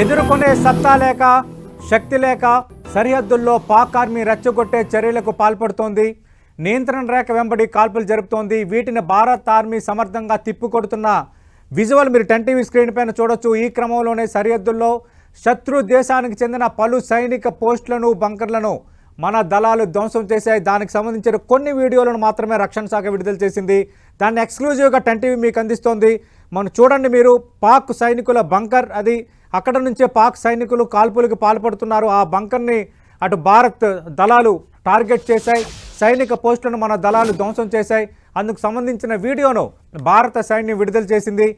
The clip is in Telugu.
ఎదుర్కొనే సత్తా లేక శక్తి లేక సరిహద్దుల్లో పాక్ ఆర్మీ రెచ్చగొట్టే చర్యలకు పాల్పడుతోంది. నియంత్రణ రేఖ వెంబడి కాల్పులు జరుపుతోంది. వీటిని భారత్ ఆర్మీ సమర్థంగా తిప్పికొడుతున్న విజువల్ మీరు 10 టీవీ స్క్రీన్ పైన చూడొచ్చు. ఈ క్రమంలోనే సరిహద్దుల్లో శత్రు దేశానికి చెందిన పలు సైనిక పోస్టులను బంకర్లను మన దళాలు ధ్వంసం చేశాయి. దానికి సంబంధించిన కొన్ని వీడియోలను మాత్రమే రక్షణ శాఖ విడుదల చేసింది. దాన్ని ఎక్స్క్లూజివ్గా 10 టీవీ మీకు అందిస్తోంది. మనం చూడండి, మీరు పాక్ సైనికుల బంకర్ అది. అక్కడ నుంచే పాక్ సైనికులు కాల్పులకు పాల్పడుతున్నారు. ఆ బంకర్ని అటు భారత్ దళాలు టార్గెట్ చేశాయి. సైనిక పోస్టులను మన దళాలు ధ్వంసం చేశాయి. అందుకు సంబంధించిన వీడియోను భారత సైన్యం విడుదల చేసింది.